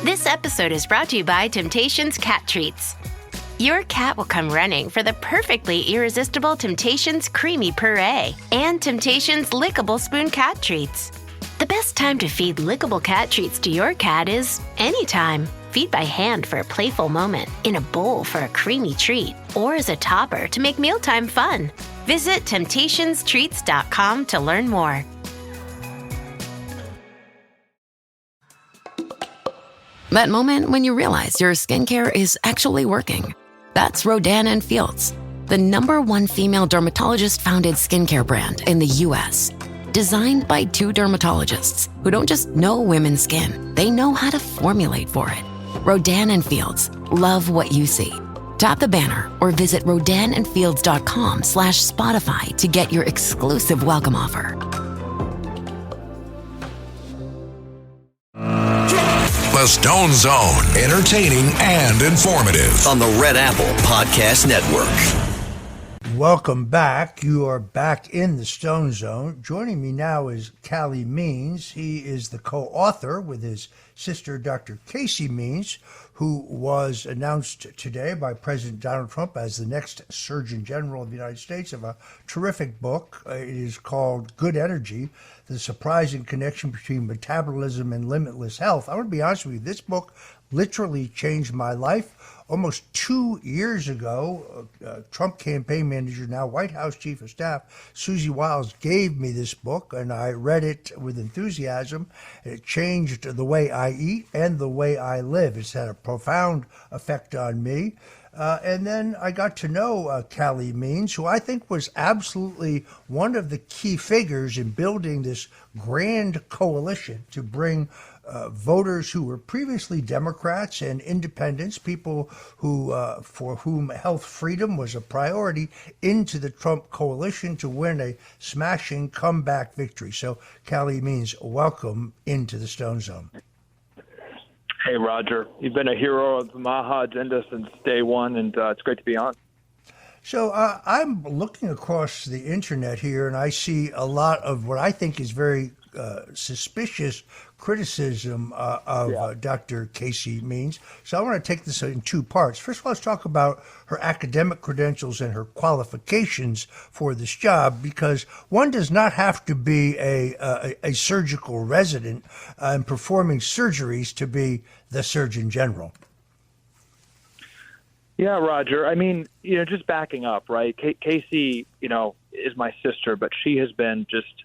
This episode is brought to you by Temptations Cat Treats. Your cat will come running for the perfectly irresistible Temptations Creamy Puree and Temptations Lickable Spoon Cat Treats. The best time to feed lickable cat treats to your cat is anytime. Feed by hand for a playful moment, in a bowl for a creamy treat, or as a topper to make mealtime fun. Visit TemptationsTreats.com to learn more. That moment when you realize your skincare is actually working. That's Rodan & Fields, the #1 female dermatologist-founded skincare brand in the U.S. Designed by 2 dermatologists who don't just know women's skin, they know how to formulate for it. Rodan & Fields, love what you see. Tap the banner or visit rodanandfields.com/Spotify to get your exclusive welcome offer. The Stone Zone, entertaining and informative on the Red Apple Podcast Network. Welcome back. You are back in the Stone Zone. Joining me now is Calley Means. He is the co-author with his sister, Dr. Calley Means, who was announced today by President Donald Trump as the next Surgeon General of the United States, of a terrific book. It is called Good Energy, The Surprising Connection Between Metabolism and Limitless Health. I want to be honest with you, this book literally changed my life. Almost 2 years ago, Trump campaign manager, now White House Chief of Staff, Susie Wiles, gave me this book, and I read it with enthusiasm. It changed the way I eat and the way I live. It's had a profound effect on me. And then I got to know Calley Means, who I think was absolutely one of the key figures in building this grand coalition to bring voters who were previously Democrats and independents, people who for whom health freedom was a priority, into the Trump coalition to win a smashing comeback victory. So, Calley Means, welcome into the Stone Zone. Hey, Roger. You've been a hero of the Maha agenda since day one, and it's great to be on. So I'm looking across the internet here, and I see a lot of what I think is very suspicious criticism of Dr. Calley Means. So I want to take this in 2 parts. First of all, let's talk about her academic credentials and her qualifications for this job, because one does not have to be a surgical resident and performing surgeries to be the Surgeon General. Yeah, Roger. I mean, just backing up, right? Casey, is my sister, but she has been just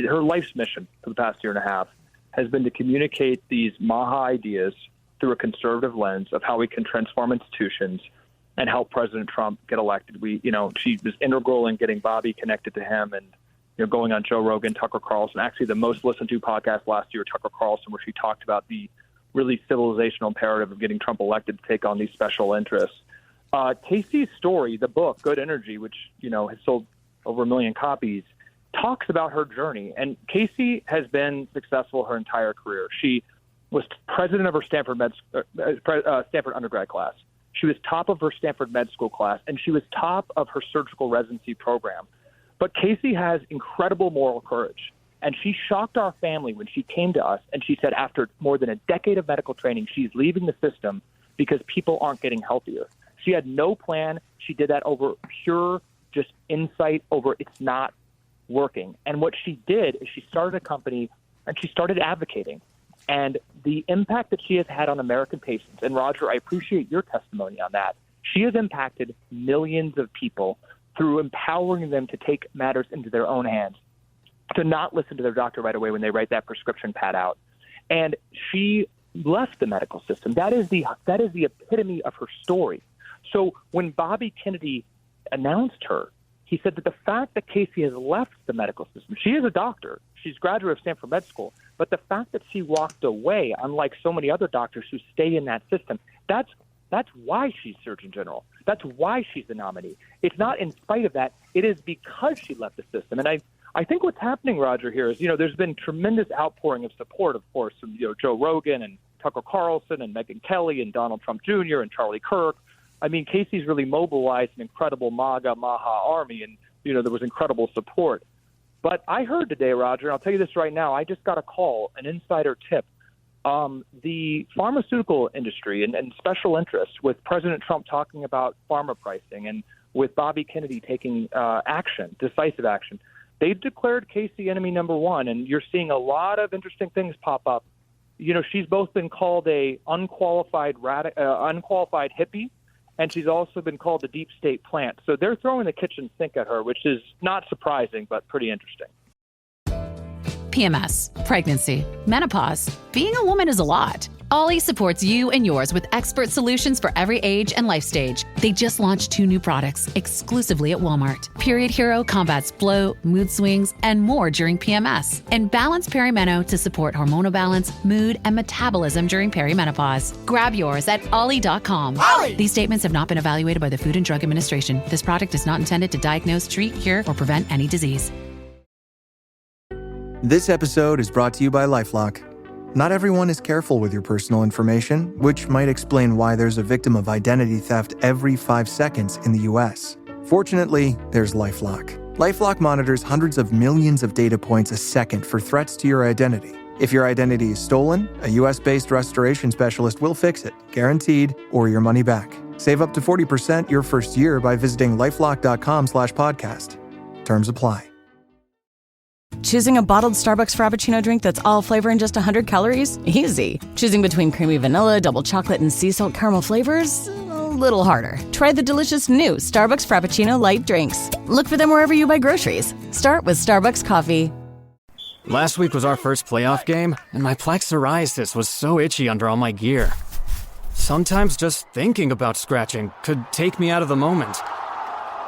her life's mission for the past year and a half has been to communicate these Maha ideas through a conservative lens of how we can transform institutions and help President Trump get elected. She was integral in getting Bobby connected to him and, going on Joe Rogan, Tucker Carlson, actually the most listened to podcast last year, Tucker Carlson, where she talked about the really civilizational imperative of getting Trump elected to take on these special interests. Casey's story, the book, Good Energy, which, has sold over 1 million copies, talks about her journey. And Casey has been successful her entire career. She was president of her Stanford undergrad class. She was top of her Stanford med school class, and she was top of her surgical residency program. But Casey has incredible moral courage. And she shocked our family when she came to us and she said after more than a decade of medical training, she's leaving the system because people aren't getting healthier. She had no plan. She did that over pure just insight over it's not working. And what she did is she started a company and she started advocating. And the impact that she has had on American patients, and Roger, I appreciate your testimony on that. She has impacted millions of people through empowering them to take matters into their own hands, to not listen to their doctor right away when they write that prescription pad out. And she left the medical system. That is the epitome of her story. So when Bobby Kennedy announced her, he said that the fact that Casey has left the medical system, she is a doctor, she's a graduate of Stanford Med School, but the fact that she walked away, unlike so many other doctors who stay in that system, that's why she's Surgeon General. That's why she's the nominee. It's not in spite of that. It is because she left the system. And I think what's happening, Roger, here is, there's been tremendous outpouring of support, of course, from Joe Rogan and Tucker Carlson and Megyn Kelly and Donald Trump Jr. and Charlie Kirk. I mean, Casey's really mobilized an incredible Maha army, and, there was incredible support. But I heard today, Roger, and I'll tell you this right now, I just got a call, an insider tip, the pharmaceutical industry and special interests, with President Trump talking about pharma pricing and with Bobby Kennedy taking decisive action, they've declared Casey enemy number one, and you're seeing a lot of interesting things pop up. You know, she's both been called a unqualified hippie, and she's also been called a deep state plant. So they're throwing the kitchen sink at her, which is not surprising, but pretty interesting. PMS, pregnancy, menopause. Being a woman is a lot. Ollie supports you and yours with expert solutions for every age and life stage. They just launched 2 new products exclusively at Walmart. Period Hero combats bloat, mood swings, and more during PMS. And Balance Perimeno to support hormonal balance, mood, and metabolism during perimenopause. Grab yours at Ollie.com. Ollie! These statements have not been evaluated by the Food and Drug Administration. This product is not intended to diagnose, treat, cure, or prevent any disease. This episode is brought to you by LifeLock. Not everyone is careful with your personal information, which might explain why there's a victim of identity theft every 5 seconds in the US. Fortunately, there's LifeLock. LifeLock monitors hundreds of millions of data points a second for threats to your identity. If your identity is stolen, a US-based restoration specialist will fix it, guaranteed, or your money back. Save up to 40% your first year by visiting lifelock.com/podcast. Terms apply. Choosing a bottled Starbucks Frappuccino drink that's all flavor and just 100 calories? Easy. Choosing between creamy vanilla, double chocolate, and sea salt caramel flavors? A little harder. Try the delicious new Starbucks Frappuccino light drinks. Look for them wherever you buy groceries. Start with Starbucks coffee. Last week was our first playoff game, and my plaque psoriasis was so itchy under all my gear. Sometimes just thinking about scratching could take me out of the moment.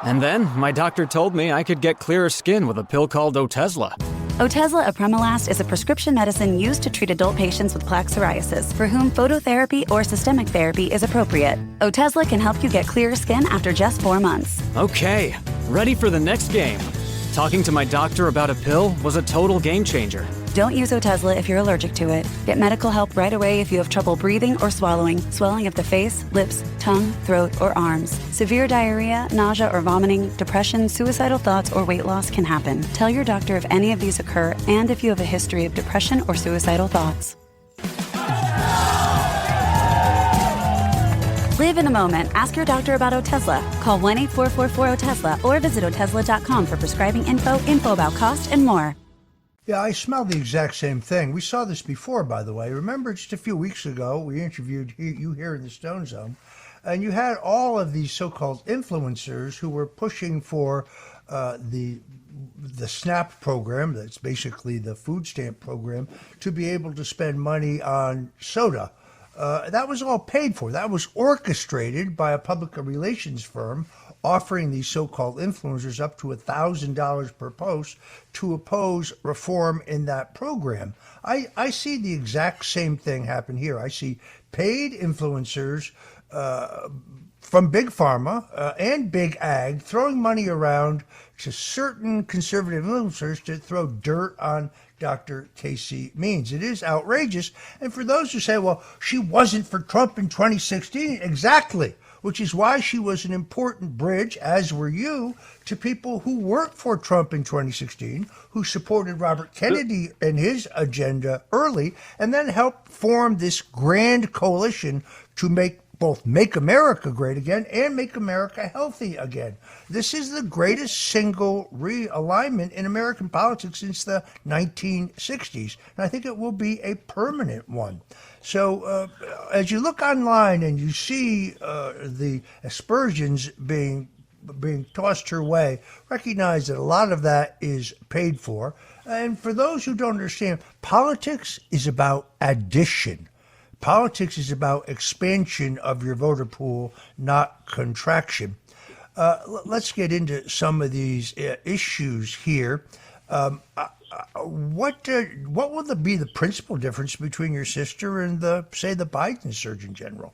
And then my doctor told me I could get clearer skin with a pill called Otezla. Otezla apremilast is a prescription medicine used to treat adult patients with plaque psoriasis for whom phototherapy or systemic therapy is appropriate. Otezla can help you get clearer skin after just 4 months. Okay, ready for the next game. Talking to my doctor about a pill was a total game changer. Don't use Otezla if you're allergic to it. Get medical help right away if you have trouble breathing or swallowing, swelling of the face, lips, tongue, throat, or arms. Severe diarrhea, nausea or vomiting, depression, suicidal thoughts, or weight loss can happen. Tell your doctor if any of these occur and if you have a history of depression or suicidal thoughts. Live in the moment. Ask your doctor about Otezla. Call 1-844-4-OTEZLA or visit Otezla.com for prescribing info about cost, and more. Yeah, I smell the exact same thing. We saw this before, by the way. Remember, just a few weeks ago, we interviewed you here in the Stone Zone, and you had all of these so-called influencers who were pushing for the SNAP program, that's basically the food stamp program, to be able to spend money on soda. That was all paid for. That was orchestrated by a public relations firm offering these so-called influencers up to $1,000 per post to oppose reform in that program. I see the exact same thing happen here. I see paid influencers from Big Pharma and Big Ag throwing money around to certain conservative influencers to throw dirt on Dr. Calley Means. It is outrageous. And for those who say, well, she wasn't for Trump in 2016, exactly, which is why she was an important bridge, as were you, to people who worked for Trump in 2016, who supported Robert Kennedy and his agenda early, and then helped form this grand coalition to make America great again and make America healthy again. This is the greatest single realignment in American politics since the 1960s, and I think it will be a permanent one. So as you look online and you see the aspersions being tossed her way, recognize that a lot of that is paid for. And for those who don't understand, politics is about addition. Politics is about expansion of your voter pool, not contraction. Let's get into some of these issues here. What will be the principal difference between your sister and the Biden Surgeon General?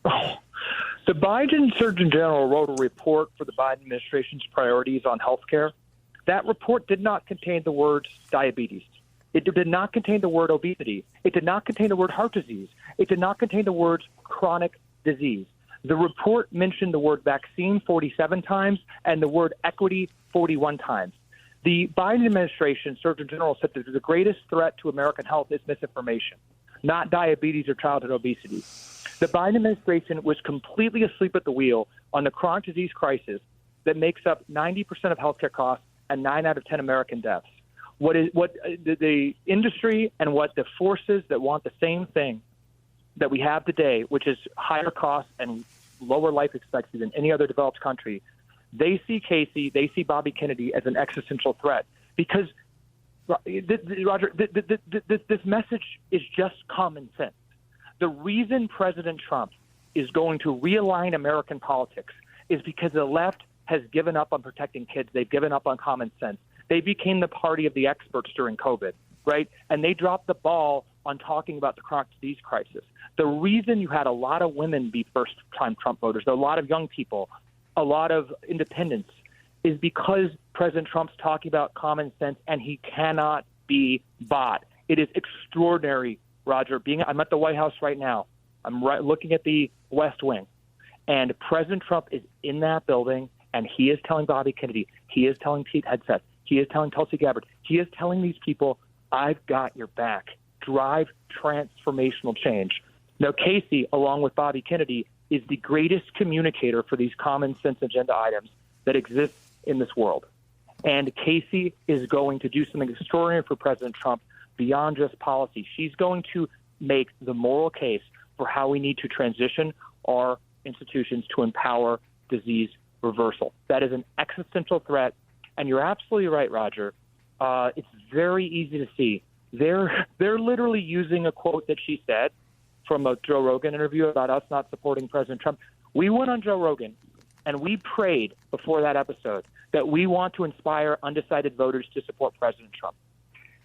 The Biden Surgeon General wrote a report for the Biden administration's priorities on healthcare. That report did not contain the words diabetes. It did not contain the word obesity. It did not contain the word heart disease. It did not contain the words chronic disease. The report mentioned the word vaccine 47 times and the word equity 41 times. The Biden administration Surgeon General said that the greatest threat to American health is misinformation. not diabetes or childhood obesity. The Biden administration was completely asleep at the wheel on the chronic disease crisis that makes up 90% of healthcare costs and 9 out of 10 American deaths. What the industry and what the forces that want the same thing that we have today, which is higher costs and lower life expectancy than any other developed country, they see Casey, they see Bobby Kennedy as an existential threat. Because, Roger, this message is just common sense. The reason President Trump is going to realign American politics is because the left has given up on protecting kids. They've given up on common sense. They became the party of the experts during COVID, right? And they dropped the ball on talking about the chronic disease crisis. The reason you had a lot of women be first-time Trump voters, a lot of young people, a lot of independents, is because President Trump's talking about common sense, and he cannot be bought. It is extraordinary, Roger. I'm at the White House right now. I'm looking at the West Wing, and President Trump is in that building, and he is telling Bobby Kennedy, he is telling Pete Hegseth, he is telling Tulsi Gabbard, he is telling these people, I've got your back. Drive transformational change. Now, Casey, along with Bobby Kennedy, is the greatest communicator for these common sense agenda items that exist in this world. And Casey is going to do something extraordinary for President Trump beyond just policy. She's going to make the moral case for how we need to transition our institutions to empower disease reversal. That is an existential threat. And you're absolutely right, Roger. It's very easy to see. They're literally using a quote that she said from a Joe Rogan interview about us not supporting President Trump. We went on Joe Rogan and we prayed before that episode that we want to inspire undecided voters to support President Trump.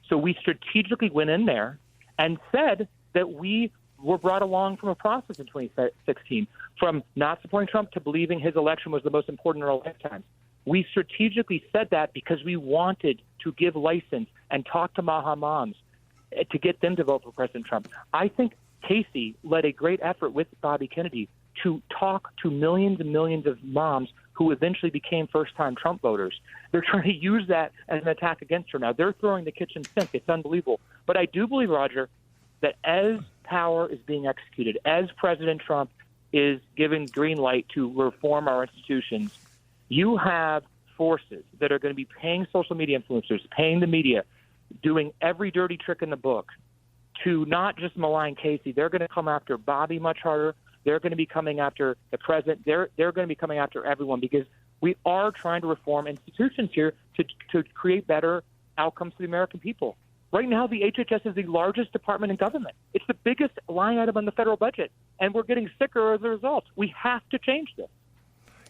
So we strategically went in there and said that we were brought along from a process in 2016, from not supporting Trump to believing his election was the most important in our lifetimes. We strategically said that because we wanted to give license and talk to Maha moms to get them to vote for President Trump. I think Casey led a great effort with Bobby Kennedy to talk to millions and millions of moms who eventually became first-time Trump voters. They're trying to use that as an attack against her now. They're throwing the kitchen sink. It's unbelievable. But I do believe, Roger, that as power is being executed, as President Trump is giving green light to reform our institutions, you have forces that are going to be paying social media influencers, paying the media, doing every dirty trick in the book to not just malign Casey. They're going to come after Bobby much harder. They're going to be coming after the president. They're going to be coming after everyone because we are trying to reform institutions here to create better outcomes for the American people. Right now, the HHS is the largest department in government. It's the biggest line item on the federal budget, and we're getting sicker as a result. We have to change this.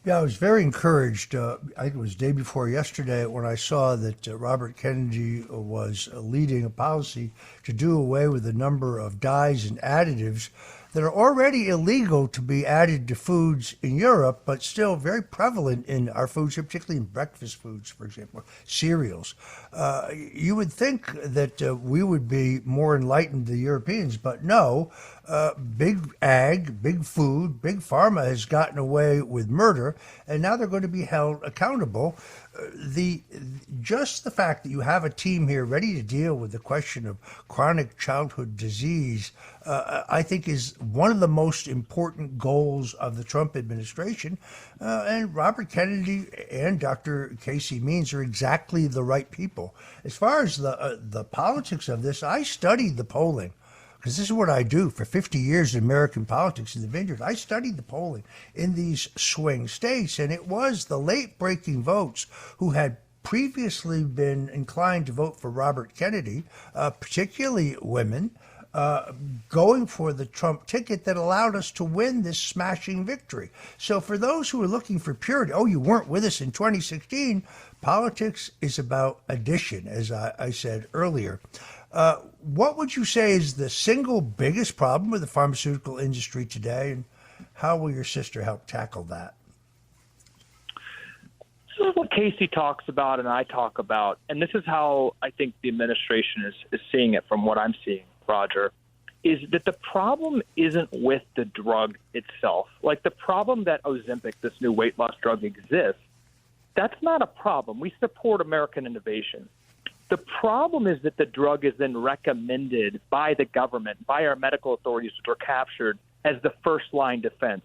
Yeah, I was very encouraged. I think it was day before yesterday when I saw that Robert Kennedy was leading a policy to do away with a number of dyes and additives that are already illegal to be added to foods in Europe, but still very prevalent in our foods, particularly in breakfast foods, for example, cereals. You would think that we would be more enlightened than the Europeans, but no. Big ag, big food, big pharma has gotten away with murder, and now they're going to be held accountable. Just the fact that you have a team here ready to deal with the question of chronic childhood disease, I think is one of the most important goals of the Trump administration. And Robert Kennedy and Dr. Calley Means are exactly the right people. As far as the politics of this, I studied the polling, because this is what I do for 50 years in American politics in the vineyard. I studied the polling in these swing states, and it was the late-breaking votes who had previously been inclined to vote for Robert Kennedy, particularly women, going for the Trump ticket that allowed us to win this smashing victory. So for those who are looking for purity, you weren't with us in 2016, politics is about addition, as I said earlier. What would you say is the single biggest problem with the pharmaceutical industry today, and how will your sister help tackle that? This is what Casey talks about and I talk about, and this is how I think the administration is seeing it from what I'm seeing, Roger, is that the problem isn't with the drug itself. Like the problem that Ozempic, this new weight loss drug, exists, that's not a problem. We support American innovation. The problem is that the drug is then recommended by the government, by our medical authorities, which are captured as the first-line defense.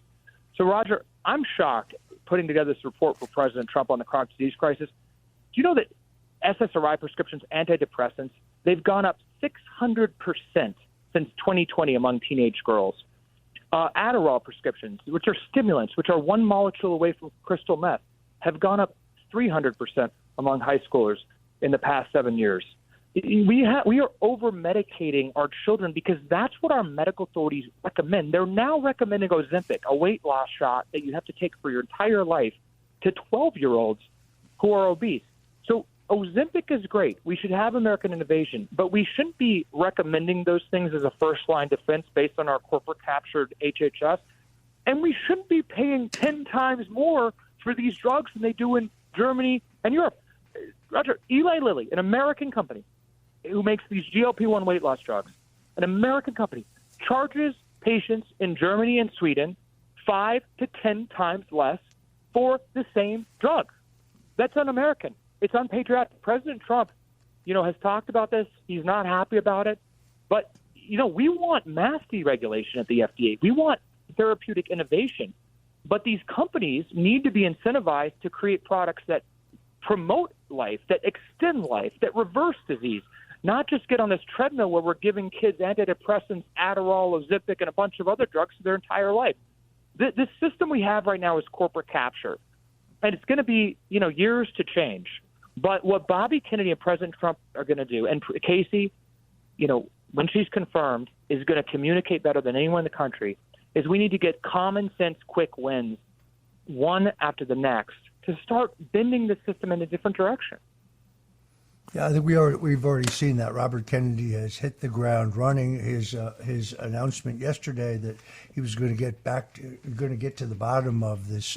So, Roger, I'm shocked putting together this report for President Trump on the chronic disease crisis. Do you know that SSRI prescriptions, antidepressants, they've gone up 600% since 2020 among teenage girls? Adderall prescriptions, which are stimulants, which are one molecule away from crystal meth, have gone up 300% among high schoolers in the past 7 years. We are over-medicating our children because that's what our medical authorities recommend. They're now recommending Ozempic, a weight loss shot that you have to take for your entire life, to 12-year-olds who are obese. So Ozempic is great. We should have American innovation, but we shouldn't be recommending those things as a first-line defense based on our corporate-captured HHS. And we shouldn't be paying 10 times more for these drugs than they do in Germany and Europe. Roger, Eli Lilly, an American company who makes these GLP-1 weight loss drugs, an American company, charges patients in Germany and Sweden 5 to 10 times less for the same drug. That's un-American. It's unpatriotic. President Trump, has talked about this. He's not happy about it. But, we want mass deregulation at the FDA. We want therapeutic innovation. But these companies need to be incentivized to create products that promote life, that extend life, that reverse disease, not just get on this treadmill where we're giving kids antidepressants, Adderall, Ozempic, and a bunch of other drugs for their entire life. This system we have right now is corporate capture, and it's going to be, years to change. But what Bobby Kennedy and President Trump are going to do, and Casey, when she's confirmed, is going to communicate better than anyone in the country, is we need to get common sense, quick wins, one after the next, to start bending the system in a different direction. Yeah, I think we've already seen that. Robert Kennedy has hit the ground running. His announcement yesterday that he was going to get to the bottom of this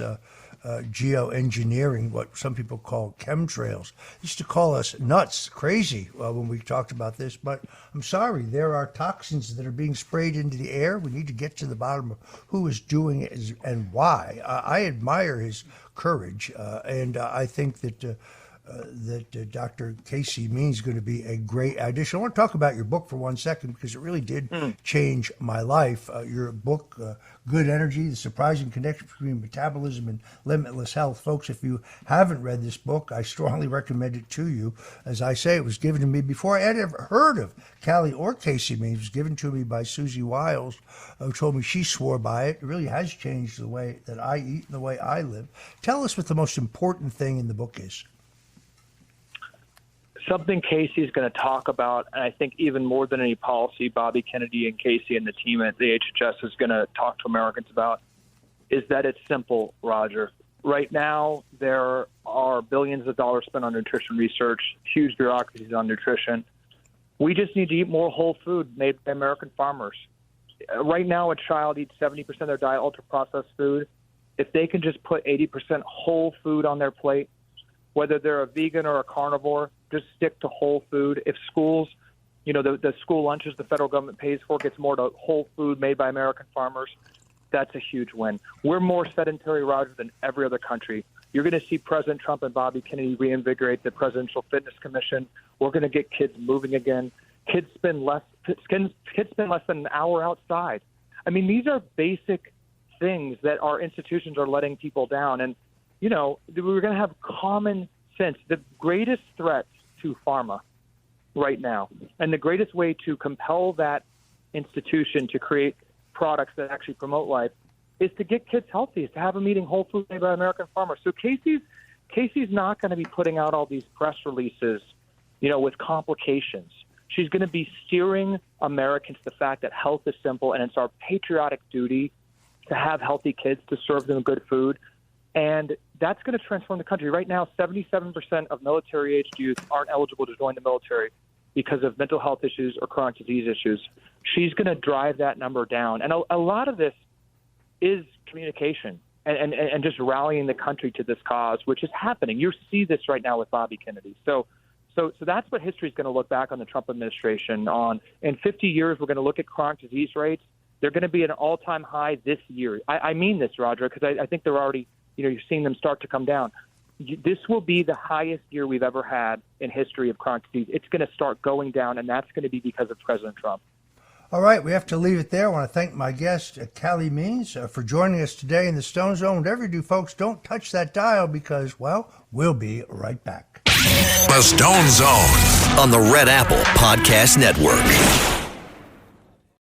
geoengineering, what some people call chemtrails. They used to call us nuts, crazy when we talked about this. But I'm sorry, there are toxins that are being sprayed into the air. We need to get to the bottom of who is doing it and why. I admire his courage, and I think that Dr. Calley Means is going to be a great addition. I want to talk about your book for 1 second because it really did change my life. Your book, Good Energy, The Surprising Connection Between Metabolism and Limitless Health. Folks, if you haven't read this book, I strongly recommend it to you. As I say, it was given to me before I had ever heard of Calley or Calley Means. It was given to me by Susie Wiles, who told me she swore by it. It really has changed the way that I eat and the way I live. Tell us what the most important thing in the book is. Something Casey is going to talk about, and I think even more than any policy, Bobby Kennedy and Casey and the team at the HHS is going to talk to Americans about, is that it's simple, Roger. Right now, there are billions of dollars spent on nutrition research, huge bureaucracies on nutrition. We just need to eat more whole food made by American farmers. Right now, a child eats 70% of their diet ultra-processed food. If they can just put 80% whole food on their plate, whether they're a vegan or a carnivore, just stick to whole food. If schools, the school lunches the federal government pays for gets more to whole food made by American farmers, that's a huge win. We're more sedentary, Roger, than every other country. You're going to see President Trump and Bobby Kennedy reinvigorate the Presidential Fitness Commission. We're going to get kids moving again. Kids spend less than an hour outside. I mean, these are basic things that our institutions are letting people down. And we're going to have common sense. The greatest threat to pharma right now, and the greatest way to compel that institution to create products that actually promote life, is to get kids healthy, is to have them eating whole food made by American farmers. So Casey's not going to be putting out all these press releases, with complications. She's going to be steering Americans to the fact that health is simple, and it's our patriotic duty to have healthy kids, to serve them good food. And that's going to transform the country. Right now, 77% of military-aged youth aren't eligible to join the military because of mental health issues or chronic disease issues. She's going to drive that number down. And a lot of this is communication and just rallying the country to this cause, which is happening. You see this right now with Bobby Kennedy. So that's what history is going to look back on the Trump administration on. In 50 years, we're going to look at chronic disease rates. They're going to be at an all-time high this year. I mean this, Roger, because I think they're already – you're seeing them start to come down. this will be the highest year we've ever had in history of chronic disease. It's going to start going down, and that's going to be because of President Trump. All right, we have to leave it there. I want to thank my guest, Calley Means, for joining us today in the Stone Zone. Whatever you do, folks, don't touch that dial because, well, we'll be right back. The Stone Zone on the Red Apple Podcast Network.